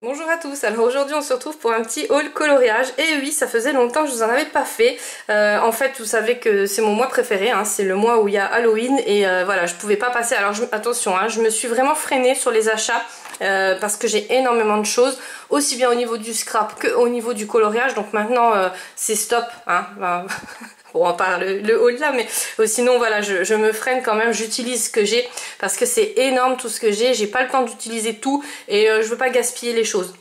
Bonjour à tous, alors aujourd'hui on se retrouve pour un petit haul coloriage et oui ça faisait longtemps que je vous en avais pas fait. En fait vous savez que c'est mon mois préféré, hein, c'est le mois où il y a Halloween et voilà je pouvais pas passer. Alors attention, hein, je me suis vraiment freinée sur les achats parce que j'ai énormément de choses, aussi bien au niveau du scrap que au niveau du coloriage, donc maintenant c'est stop, hein, ben, bon, on part le haul là, mais sinon voilà, je me freine quand même, j'utilise ce que j'ai parce que c'est énorme tout ce que j'ai pas le temps d'utiliser tout et je veux pas gaspiller les choses.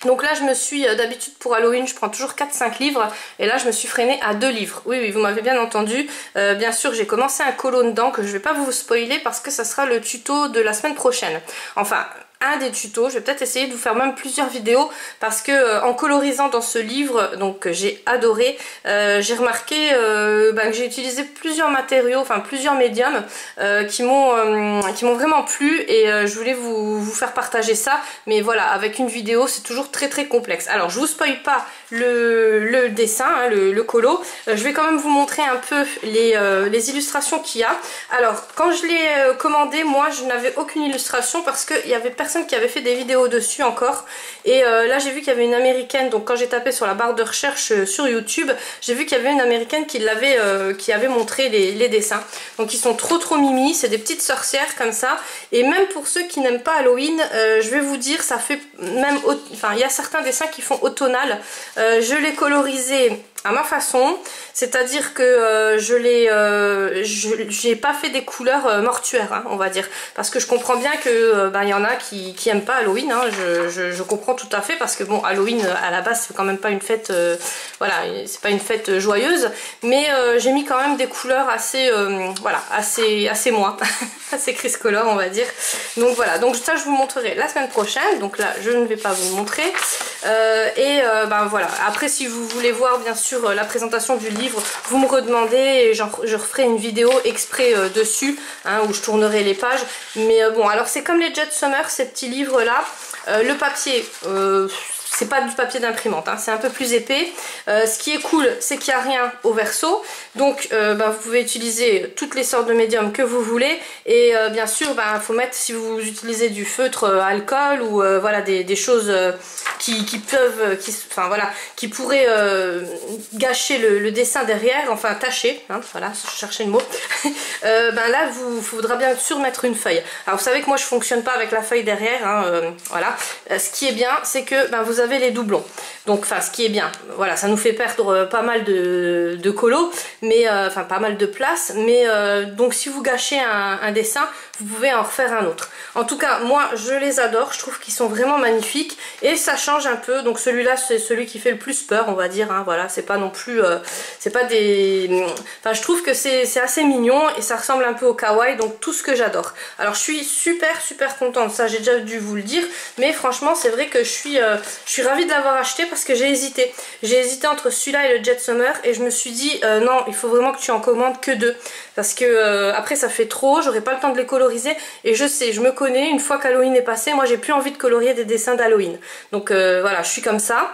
Donc là je me suis, d'habitude pour Halloween je prends toujours 4-5 livres et là je me suis freinée à 2 livres. Oui vous m'avez bien entendu, bien sûr j'ai commencé un colo dedans que je vais pas vous spoiler parce que ça sera le tuto de la semaine prochaine. Enfin un des tutos, je vais peut-être essayer de vous faire même plusieurs vidéos parce que en colorisant dans ce livre, donc que j'ai adoré, j'ai remarqué que j'ai utilisé plusieurs matériaux, enfin plusieurs médiums qui m'ont vraiment plu et je voulais vous faire partager ça, mais voilà, avec une vidéo c'est toujours très complexe. Alors je vous spoil pas le dessin, hein, le colo, je vais quand même vous montrer un peu les illustrations qu'il y a. Alors quand je l'ai commandé, moi je n'avais aucune illustration parce qu'il y avait personne qui avait fait des vidéos dessus encore et là j'ai vu qu'il y avait une américaine, donc quand j'ai tapé sur la barre de recherche sur YouTube, j'ai vu qu'il y avait une américaine qui avait montré les dessins, donc ils sont trop mimi, c'est des petites sorcières comme ça, et même pour ceux qui n'aiment pas Halloween, je vais vous dire, ça fait même, enfin il y a certains dessins qui font automnal, je l'ai colorisé à ma façon, c'est-à-dire que j'ai pas fait des couleurs mortuaires, hein, on va dire, parce que je comprends bien que il y en a qui aiment pas Halloween, hein, je comprends tout à fait, parce que bon, Halloween à la base c'est quand même pas une fête, voilà, c'est pas une fête joyeuse, mais j'ai mis quand même des couleurs assez, voilà, assez moi, assez Criscolor on va dire. Donc voilà, donc ça je vous montrerai la semaine prochaine, donc là je ne vais pas vous le montrer, voilà, après si vous voulez voir bien sûr la présentation du livre, vous me redemandez et je referai une vidéo exprès dessus, hein, où je tournerai les pages, mais bon, alors c'est comme les Jet Summer, ces petits livres là, le papier, c'est pas du papier d'imprimante, hein, c'est un peu plus épais. Ce qui est cool, c'est qu'il n'y a rien au verso, donc vous pouvez utiliser toutes les sortes de médiums que vous voulez, et bien sûr il faut mettre, si vous utilisez du feutre alcool ou voilà, des choses qui peuvent, qui pourraient gâcher le dessin derrière, enfin tacher, hein, voilà, je cherchais le mot. Là il faudra bien sûr mettre une feuille. Alors vous savez que moi je fonctionne pas avec la feuille derrière, hein, voilà. Ce qui est bien, c'est que vous avez les doublons, donc enfin ce qui est bien, voilà, ça nous fait perdre pas mal de colo, mais enfin pas mal de place, mais donc si vous gâchez un dessin, vous pouvez en refaire un autre. En tout cas moi je les adore, je trouve qu'ils sont vraiment magnifiques et ça change un peu. Donc celui-là c'est celui qui fait le plus peur, on va dire, hein, voilà, c'est pas non plus c'est pas des, enfin je trouve que c'est assez mignon et ça ressemble un peu au kawaii, donc tout ce que j'adore. Alors je suis super contente, ça j'ai déjà dû vous le dire, mais franchement c'est vrai que je suis ravie de l'avoir acheté parce que j'ai hésité entre celui-là et le Jet Summer, et je me suis dit non, il faut vraiment que tu en commandes que 2 parce que après ça fait trop, j'aurai pas le temps de les coloriser, et je sais, je me connais, une fois qu'Halloween est passé, moi j'ai plus envie de colorier des dessins d'Halloween, donc voilà, je suis comme ça.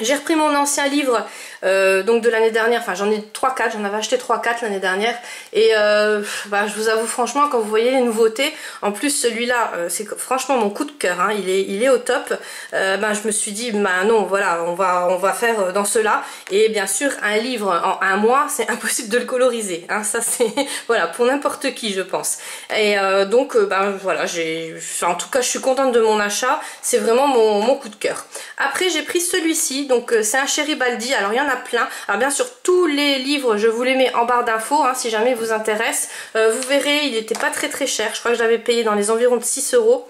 J'ai repris mon ancien livre donc de l'année dernière, enfin j'en ai 3-4, j'en avais acheté 3-4 l'année dernière, et je vous avoue franchement, quand vous voyez les nouveautés, en plus celui-là c'est franchement mon coup de cœur, hein, il est au top, je me suis dit non, voilà, on va faire dans cela, et bien sûr un livre en un mois c'est impossible de le coloriser, hein, ça c'est voilà, pour n'importe qui je pense, et donc voilà, en tout cas je suis contente de mon achat, c'est vraiment mon coup de cœur. Après j'ai pris celui-ci, donc c'est un Cheribaldi, alors il y en a plein, alors bien sûr tous les livres je vous les mets en barre d'infos, hein, si jamais vous intéresse, vous verrez il n'était pas très cher, je crois que je l'avais payé dans les environs de 6 €.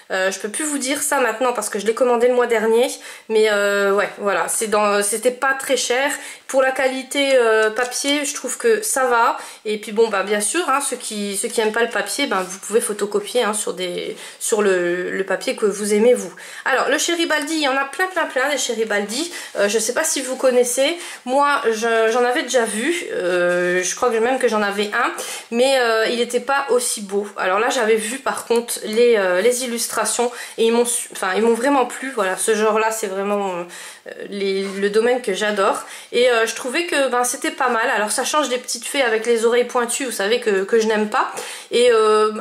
Je peux plus vous dire ça maintenant parce que je l'ai commandé le mois dernier, mais ouais voilà, c'était pas très cher. Pour la qualité papier, je trouve que ça va, et puis bon bien sûr, hein, ceux qui aiment pas le papier, vous pouvez photocopier, hein, sur le papier que vous aimez vous. Alors le Cheribaldi, il y en a plein des Cheribaldi, je sais pas si vous connaissez, moi j'en avais déjà vu, je crois que même que j'en avais un, mais il n'était pas aussi beau. Alors là j'avais vu par contre les illustrations illustrations et ils m'ont vraiment plu. Voilà, ce genre là c'est vraiment le domaine que j'adore, et je trouvais que c'était pas mal. Alors ça change des petites fées avec les oreilles pointues, vous savez que je n'aime pas, et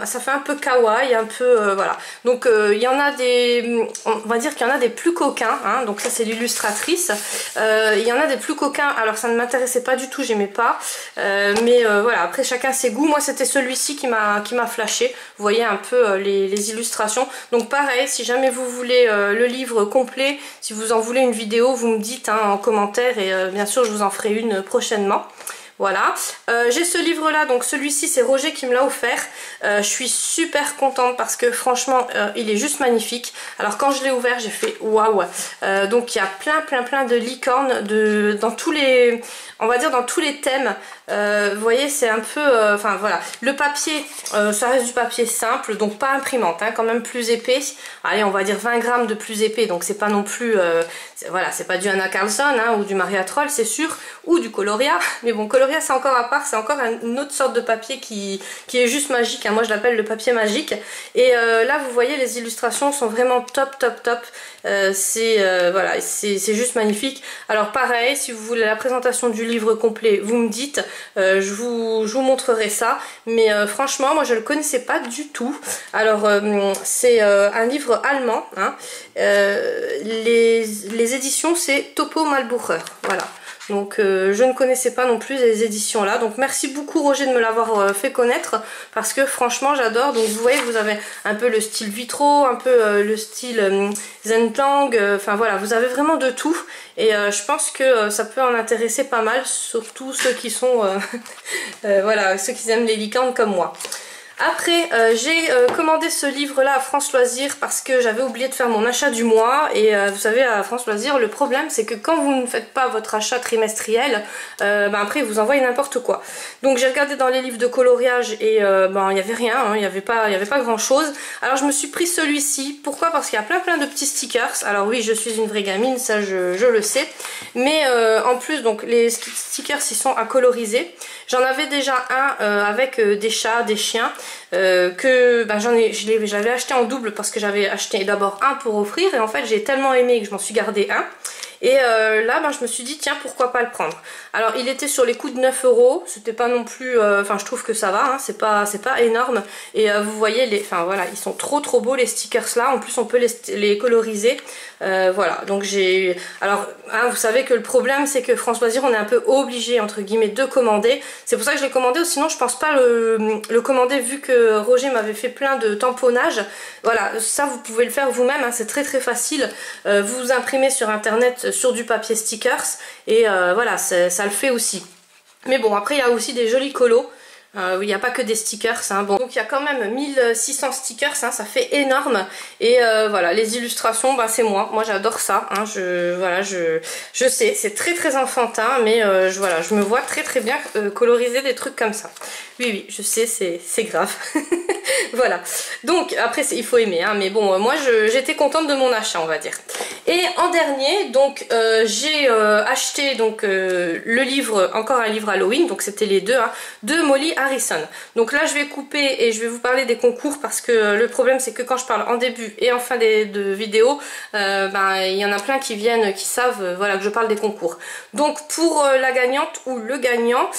ça fait un peu kawaii, un peu voilà. Donc il y en a des, on va dire qu'il y en a des plus coquins, hein, donc ça c'est l'illustratrice. Il y en a des plus coquins, alors ça ne m'intéressait pas du tout, j'aimais pas, mais voilà, après chacun ses goûts. Moi c'était celui-ci qui m'a flashé, vous voyez un peu les illustrations. Donc pareil, si jamais vous voulez le livre complet, si vous en voulez une vidéo, vous me dites hein, en commentaire, et bien sûr je vous en ferai une prochainement. Voilà, j'ai ce livre là, donc celui-ci c'est Roger qui me l'a offert. Je suis super contente parce que franchement il est juste magnifique. Alors quand je l'ai ouvert j'ai fait waouh. Donc il y a plein de licornes dans tous les, on va dire dans tous les thèmes. Vous voyez c'est un peu, enfin voilà, le papier ça reste du papier simple, donc pas imprimante, hein, quand même plus épais. Allez, on va dire 20 grammes de plus épais, donc c'est pas non plus, voilà, c'est pas du Anna Carlson hein, ou du Maria Troll c'est sûr, ou du Coloria, mais bon Coloria c'est encore à part, c'est encore une autre sorte de papier qui est juste magique, hein. Moi je l'appelle le papier magique, et là vous voyez les illustrations sont vraiment top. Voilà, c'est juste magnifique. Alors pareil, si vous voulez la présentation du livre complet, vous me dites, je vous montrerai ça, mais franchement moi je le connaissais pas du tout. Alors c'est un livre allemand, hein. Les éditions c'est Topo Malbucher, voilà. Donc je ne connaissais pas non plus les éditions là, donc merci beaucoup Roger de me l'avoir fait connaître, parce que franchement j'adore. Donc vous voyez, vous avez un peu le style vitro, un peu le style Zenplang, enfin voilà, vous avez vraiment de tout, et je pense que ça peut en intéresser pas mal, surtout ceux qui sont voilà, ceux qui aiment les licornes comme moi. Après j'ai commandé ce livre là à France Loisirs parce que j'avais oublié de faire mon achat du mois, et vous savez à France Loisirs le problème c'est que quand vous ne faites pas votre achat trimestriel, après ils vous envoient n'importe quoi. Donc j'ai regardé dans les livres de coloriage et il n'y avait rien, hein, il n'y avait pas grand chose. Alors je me suis pris celui-ci. Pourquoi? Parce qu'il y a plein de petits stickers. Alors oui, je suis une vraie gamine, ça je le sais, mais en plus donc les stickers ils sont à coloriser. J'en avais déjà un avec des chats, des chiens, que j'avais acheté en double parce que j'avais acheté d'abord un pour offrir, et en fait j'ai tellement aimé que je m'en suis gardé un. Et là je me suis dit tiens, pourquoi pas le prendre. Alors il était sur les coups de 9 €, c'était pas non plus, enfin je trouve que ça va, hein, c'est pas énorme, et vous voyez enfin voilà, ils sont trop beaux les stickers là, en plus on peut les coloriser, voilà. Donc j'ai, alors hein, vous savez que le problème c'est que France Loisirs on est un peu obligé entre guillemets de commander, c'est pour ça que je l'ai commandé, sinon je pense pas le commander, vu que Roger m'avait fait plein de tamponnage. Voilà, ça vous pouvez le faire vous-même, hein, c'est très facile, vous imprimez sur internet sur du papier stickers, et voilà, ça le fait aussi. Mais bon, après il y a aussi des jolis colos. Il n'y a pas que des stickers, hein. Bon, donc il y a quand même 1600 stickers, hein, ça fait énorme, et voilà, les illustrations, c'est moi j'adore ça, hein. Voilà, je sais, c'est très enfantin, mais voilà, je me vois très bien coloriser des trucs comme ça. Oui, je sais, c'est grave. Voilà, donc après il faut aimer, hein, mais bon, moi j'étais contente de mon achat, on va dire. Et en dernier, donc j'ai acheté donc le livre, encore un livre Halloween, donc c'était les deux, hein, de Molly Harrison. Donc là je vais couper et je vais vous parler des concours, parce que le problème c'est que quand je parle en début et en fin de vidéo, il y en a plein qui viennent, qui savent voilà, que je parle des concours. Donc pour la gagnante ou le gagnant,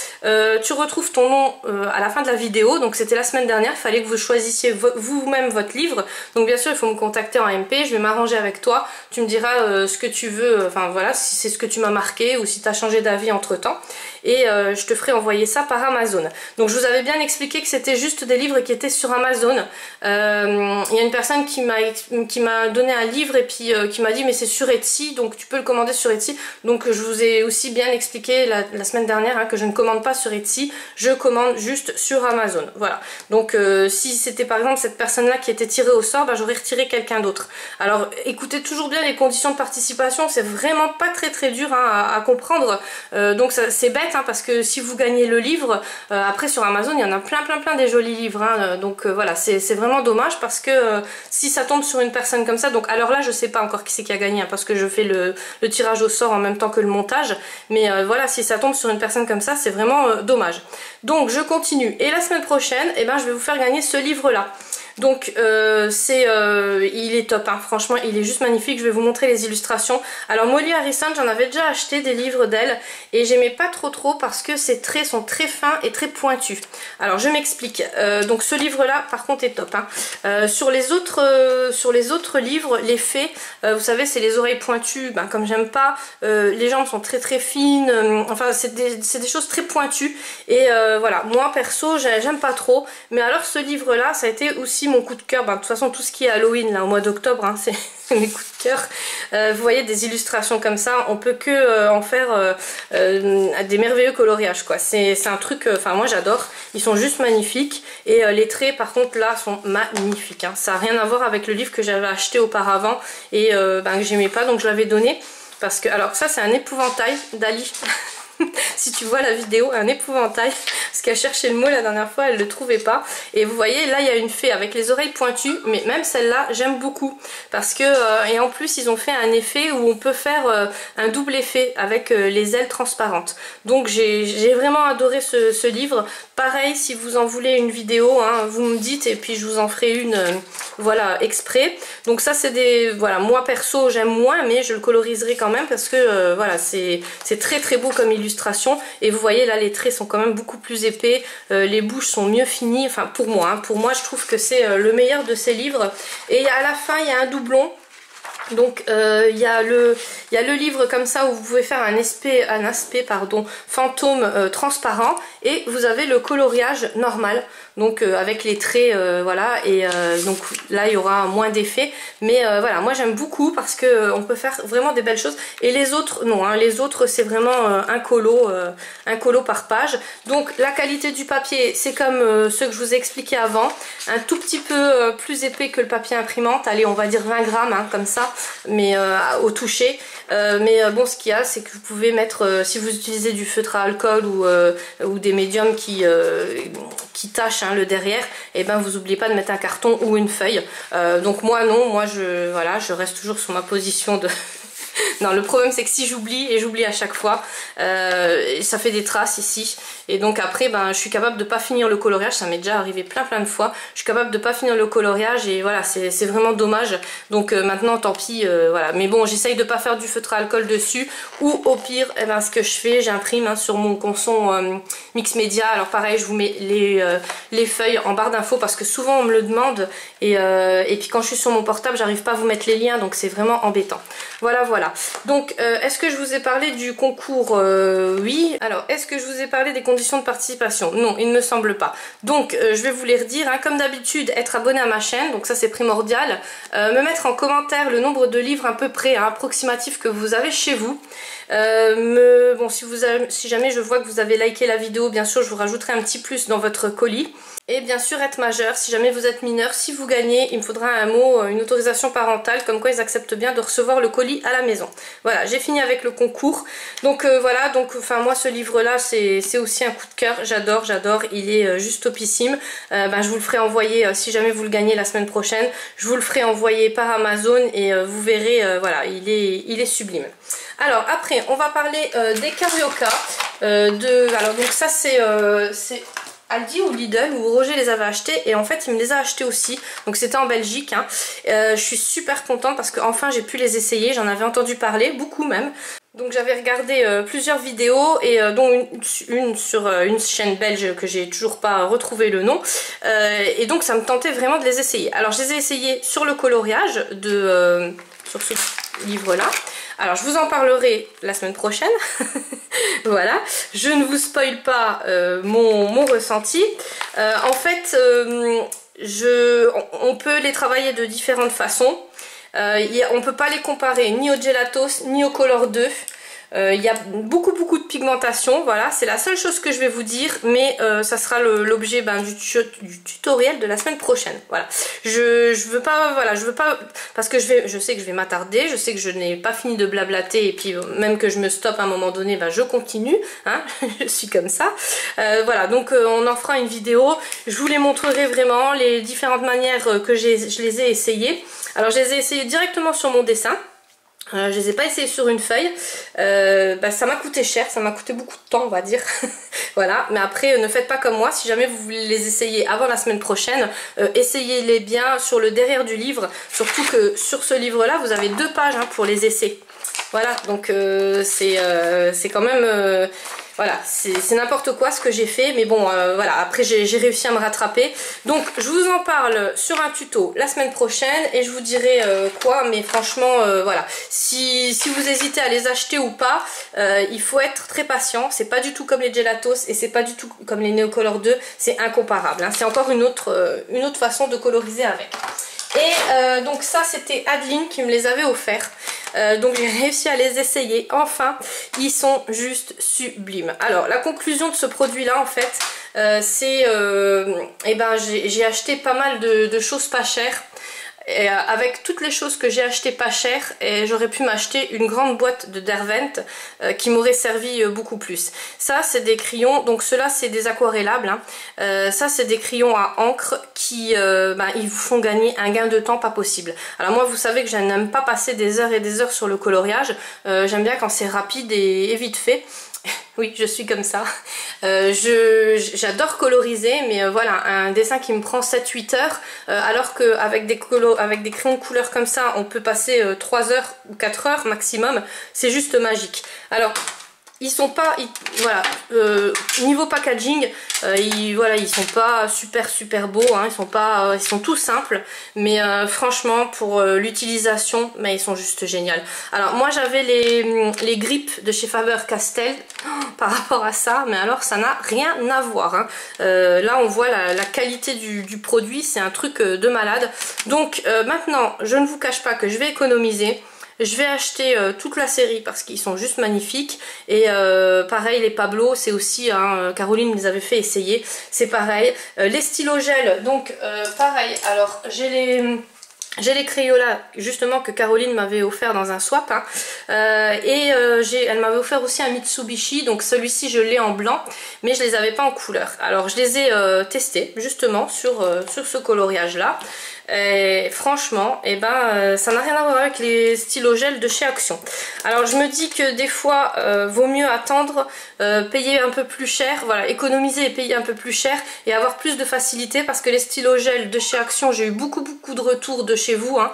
tu retrouves ton nom à la fin de la vidéo. Donc c'était la semaine dernière, il fallait que vous choisissiez vous-même votre livre. Donc bien sûr il faut me contacter en MP, je vais m'arranger avec toi, tu me diras ce que tu veux, enfin voilà, si c'est ce que tu m'as marqué ou si tu as changé d'avis entre temps, et je te ferai envoyer ça par Amazon. Donc je vous avais bien expliqué que c'était juste des livres qui étaient sur Amazon. Il y a une personne qui m'a donné un livre et puis qui m'a dit mais c'est sur Etsy, donc tu peux le commander sur Etsy. Donc je vous ai aussi bien expliqué la semaine dernière, hein, que je ne commande pas sur Etsy, je commande juste sur Amazon. Voilà, donc si c'était par exemple cette personne là qui était tirée au sort, j'aurais retiré quelqu'un d'autre. Alors écoutez toujours bien les conditions de participation, c'est vraiment pas très dur, hein, à comprendre, donc c'est bête, hein, parce que si vous gagnez le livre, après sur Amazon il y en a plein des jolis livres, hein, donc voilà, c'est vraiment dommage, parce que si ça tombe sur une personne comme ça, donc alors là je sais pas encore qui c'est qui a gagné, hein, parce que je fais le tirage au sort en même temps que le montage, mais voilà, si ça tombe sur une personne comme ça, c'est vraiment dommage. Donc je continue, et la semaine prochaine, je vais vous faire gagner ce livre là. Donc il est top, hein. Franchement il est juste magnifique. Je vais vous montrer les illustrations. Alors Molly Harrison, j'en avais déjà acheté des livres d'elle et j'aimais pas trop parce que ses traits sont très fins et très pointus. Alors je m'explique. Donc ce livre là par contre est top, hein. Sur les autres livres, les fées, vous savez c'est les oreilles pointues, ben, comme j'aime pas, les jambes sont très fines, enfin c'est des choses très pointues et voilà, moi perso j'aime pas trop, mais alors ce livre là ça a été aussi mon coup de cœur. Ben, de toute façon tout ce qui est Halloween là au mois d'octobre, hein, c'est mes coups de cœur. Vous voyez des illustrations comme ça, on peut que en faire des merveilleux coloriages quoi. C'est un truc, enfin moi j'adore, ils sont juste magnifiques et les traits par contre là sont magnifiques, hein. Ça n'a rien à voir avec le livre que j'avais acheté auparavant et ben, que j'aimais pas, donc je l'avais donné parce que, alors ça c'est un épouvantail d'Ali. Si tu vois la vidéo, un épouvantail, parce qu'elle cherchait le mot la dernière fois, elle le trouvait pas. Et vous voyez là il y a une fée avec les oreilles pointues, mais même celle-là j'aime beaucoup parce que et en plus ils ont fait un effet où on peut faire un double effet avec les ailes transparentes. Donc j'ai vraiment adoré ce livre. Pareil, si vous en voulez une vidéo, hein, vous me dites et puis je vous en ferai une voilà, exprès. Donc ça c'est des, voilà, moi perso j'aime moins, mais je le coloriserai quand même parce que voilà, c'est très beau comme illustration. Et vous voyez là les traits sont quand même beaucoup plus épais, les bouches sont mieux finies, enfin pour moi, hein, pour moi je trouve que c'est le meilleur de ces livres. Et à la fin il y a un doublon. Donc il y a le livre comme ça où vous pouvez faire un aspect fantôme transparent, et vous avez le coloriage normal, donc avec les traits voilà, et donc là il y aura moins d'effets, mais voilà, moi j'aime beaucoup parce que on peut faire vraiment des belles choses. Et les autres non, hein, les autres c'est vraiment un colo par page. Donc la qualité du papier c'est comme ceux que je vous ai expliqué avant, un tout petit peu plus épais que le papier imprimante, allez on va dire 20 grammes, hein, comme ça, mais au toucher. Mais bon, ce qu'il y a c'est que vous pouvez mettre, si vous utilisez du feutre à alcool ou des médiums qui tachent, hein, le derrière, et ben vous n'oubliez pas de mettre un carton ou une feuille. Donc moi non, moi voilà, je reste toujours sur ma position de non, le problème c'est que si j'oublie, et j'oublie à chaque fois, ça fait des traces ici. Et donc après, ben, je suis capable de pas finir le coloriage, ça m'est déjà arrivé plein de fois. Je suis capable de pas finir le coloriage et voilà, c'est vraiment dommage. Donc maintenant, tant pis, voilà. Mais bon, j'essaye de pas faire du feutre à alcool dessus. Ou au pire, eh ben, ce que je fais, j'imprime, hein, sur mon conson Mix Media. Alors pareil, je vous mets les feuilles en barre d'infos parce que souvent on me le demande. Et puis quand je suis sur mon portable, j'arrive pas à vous mettre les liens, donc c'est vraiment embêtant. Voilà, voilà. Donc, est-ce que je vous ai parlé du concours? Oui. Alors, est-ce que je vous ai parlé des conditions de participation? Non, il ne me semble pas. Donc, je vais vous les redire, hein. Comme d'habitude, être abonné à ma chaîne, donc ça c'est primordial. Me mettre en commentaire le nombre de livres à peu près, hein, approximatif que vous avez chez vous. Bon, si jamais je vois que vous avez liké la vidéo, bien sûr, je vous rajouterai un petit plus dans votre colis. Et bien sûr être majeur, si jamais vous êtes mineur, si vous gagnez, il me faudra un mot, une autorisation parentale, comme quoi ils acceptent bien de recevoir le colis à la maison. Voilà, j'ai fini avec le concours. Donc voilà, donc enfin moi ce livre-là, c'est aussi un coup de cœur, j'adore, il est juste topissime. Ben, je vous le ferai envoyer, si jamais vous le gagnez la semaine prochaine, je vous le ferai envoyer par Amazon et vous verrez, voilà, il est sublime. Alors après, on va parler des Carioca. Alors donc ça c'est Aldi ou Lidl où Roger les avait achetés, et en fait il me les a achetés aussi, donc c'était en Belgique, hein. Je suis super contente parce que enfin j'ai pu les essayer, j'en avais entendu parler, beaucoup même. Donc j'avais regardé plusieurs vidéos, et dont une sur une chaîne belge que j'ai toujours pas retrouvé le nom, et donc ça me tentait vraiment de les essayer. Alors je les ai essayés sur le coloriage sur ce livre là. Alors je vous en parlerai la semaine prochaine. Voilà, je ne vous spoil pas mon ressenti. En fait, on peut les travailler de différentes façons. On ne peut pas les comparer ni au Gelatos ni au Color 2. Il y a beaucoup de pigmentation, voilà, c'est la seule chose que je vais vous dire, mais ça sera l'objet du tutoriel de la semaine prochaine. Voilà, je veux pas, voilà, je veux pas, parce que je sais que je vais m'attarder, je sais que je n'ai pas fini de blablater, et puis même que je me stoppe à un moment donné, je continue, hein, je suis comme ça. Voilà, donc on en fera une vidéo, je vous les montrerai vraiment les différentes manières que je les ai essayées. Alors je les ai essayées directement sur mon dessin. Je les ai pas essayés sur une feuille, ça m'a coûté cher, ça m'a coûté beaucoup de temps on va dire. Voilà, mais après ne faites pas comme moi, si jamais vous voulez les essayer avant la semaine prochaine, essayez-les bien sur le derrière du livre, surtout que sur ce livre là vous avez 2 pages hein, pour les essais. Voilà, donc c'est quand même... voilà, c'est n'importe quoi ce que j'ai fait, mais bon, voilà, après j'ai réussi à me rattraper. Donc, je vous en parle sur un tuto la semaine prochaine et je vous dirai quoi, mais franchement, voilà. Si vous hésitez à les acheter ou pas, il faut être très patient. C'est pas du tout comme les Gelatos et c'est pas du tout comme les Neocolor 2, c'est incomparable. Hein. C'est encore une autre façon de coloriser avec. Et donc ça c'était Adeline qui me les avait offerts, donc j'ai réussi à les essayer, enfin ils sont juste sublimes. Alors la conclusion de ce produit là en fait c'est j'ai acheté pas mal de choses pas chères. Et avec toutes les choses que j'ai achetées pas chères, j'aurais pu m'acheter une grande boîte de Derwent qui m'aurait servi beaucoup plus. Ça c'est des crayons, donc ceux-là c'est des aquarellables, hein. Ça c'est des crayons à encre qui ils vous font gagner un gain de temps pas possible. Alors moi vous savez que je n'aime pas passer des heures et des heures sur le coloriage, j'aime bien quand c'est rapide et vite fait. Oui, je suis comme ça. J'adore coloriser, mais voilà, un dessin qui me prend 7-8 heures, alors qu'avec des crayons de couleur comme ça, on peut passer 3 heures ou 4 heures maximum, c'est juste magique. Alors, ils sont pas, voilà, niveau packaging, ils sont pas super beaux, hein, ils sont tout simples, mais franchement pour l'utilisation, mais ils sont juste géniaux. Alors moi j'avais les grippes de chez Faber-Castell par rapport à ça, mais alors ça n'a rien à voir. Hein. Là on voit la qualité du produit, c'est un truc de malade. Donc maintenant je ne vous cache pas que je vais économiser. Je vais acheter toute la série parce qu'ils sont juste magnifiques. Et pareil, les Pablo, c'est aussi, hein, Caroline me les avait fait essayer, c'est pareil. Les stylogels, donc pareil, alors j'ai les Crayola justement que Caroline m'avait offert dans un swap, hein. Elle m'avait offert aussi un Mitsubishi, donc celui-ci je l'ai en blanc, mais je les avais pas en couleur. Alors je les ai testés justement sur ce coloriage là. Et franchement, ça n'a rien à voir avec les stylogels de chez Action. Alors je me dis que des fois, vaut mieux attendre, payer un peu plus cher, voilà, économiser et payer un peu plus cher et avoir plus de facilité, parce que les stylogels de chez Action, j'ai eu beaucoup de retours de chez vous, hein.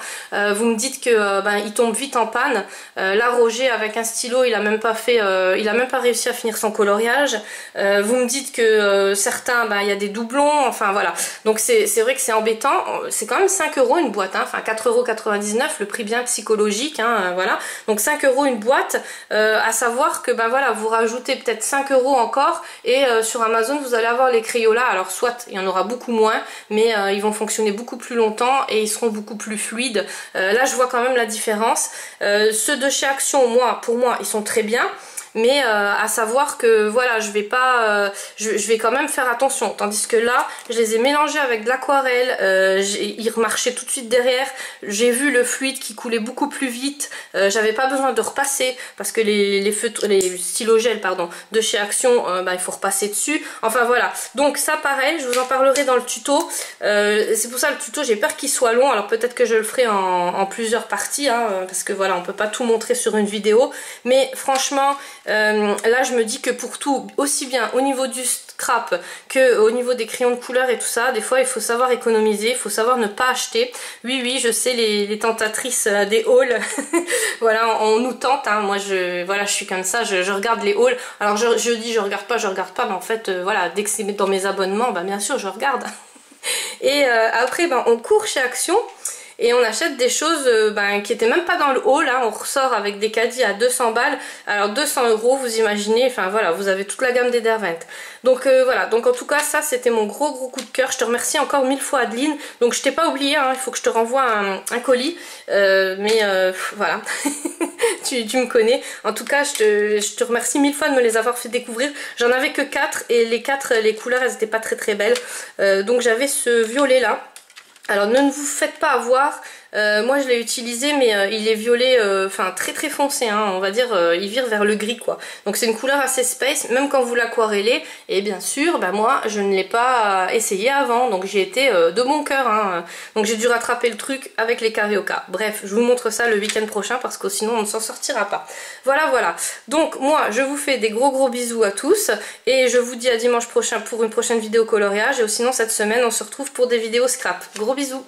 Vous me dites que ils tombent vite en panne. Là Roger avec un stylo, il a même pas réussi à finir son coloriage. Vous me dites que certains, il y a des doublons, enfin voilà. Donc c'est vrai que c'est embêtant. C'est quand même 5 € une boîte, hein. Enfin 4,99 €, le prix bien psychologique, hein, voilà. Donc 5 € une boîte, à savoir que voilà, vous rajoutez peut-être 5 € encore et sur Amazon vous allez avoir les Crayola. Alors soit il y en aura beaucoup moins, mais ils vont fonctionner beaucoup plus longtemps et ils seront beaucoup plus fluides. Là je vois quand même la différence. Ceux de chez Action, pour moi ils sont très bien. Mais à savoir que voilà, je vais quand même faire attention, tandis que là je les ai mélangés avec de l'aquarelle, ils remarchaient tout de suite derrière, j'ai vu le fluide qui coulait beaucoup plus vite, j'avais pas besoin de repasser parce que les stylogels pardon, de chez Action, il faut repasser dessus, enfin voilà. Donc ça pareil, je vous en parlerai dans le tuto, c'est pour ça le tuto j'ai peur qu'il soit long, alors peut-être que je le ferai en plusieurs parties, hein, parce que voilà, on peut pas tout montrer sur une vidéo, mais franchement là je me dis que pour tout, aussi bien au niveau du scrap que au niveau des crayons de couleur et tout ça, des fois il faut savoir économiser, il faut savoir ne pas acheter. Oui je sais, les tentatrices des hauls voilà, on nous tente, hein. Moi je suis comme ça, je regarde les hauls, alors je dis je regarde pas, mais en fait voilà, dès que c'est dans mes abonnements, bien sûr je regarde et après on court chez Action et on achète des choses qui étaient même pas dans le haul, hein. On ressort avec des caddies à 200 balles, alors 200 €, vous imaginez, enfin voilà, vous avez toute la gamme des Derwent. Donc voilà, donc en tout cas ça c'était mon gros coup de cœur. Je te remercie encore 1000 fois Adeline, donc je t'ai pas oublié, hein. Il faut que je te renvoie un colis, voilà, tu me connais. En tout cas je te remercie 1000 fois de me les avoir fait découvrir. J'en avais que 4 et les couleurs elles étaient pas très belles, donc j'avais ce violet là. Alors ne vous faites pas avoir, Moi je l'ai utilisé mais il est violet, enfin très très foncé, hein, on va dire, il vire vers le gris quoi. Donc c'est une couleur assez space, même quand vous l'aquarellez. Et bien sûr, bah moi je ne l'ai pas essayé avant, donc j'ai été de bon cœur, hein. Donc j'ai dû rattraper le truc avec les Carioca. Bref, je vous montre ça le week-end prochain parce que sinon on ne s'en sortira pas. Voilà, voilà. Donc moi je vous fais des gros bisous à tous et je vous dis à dimanche prochain pour une prochaine vidéo coloriage. Et sinon cette semaine on se retrouve pour des vidéos scrap. Gros bisous.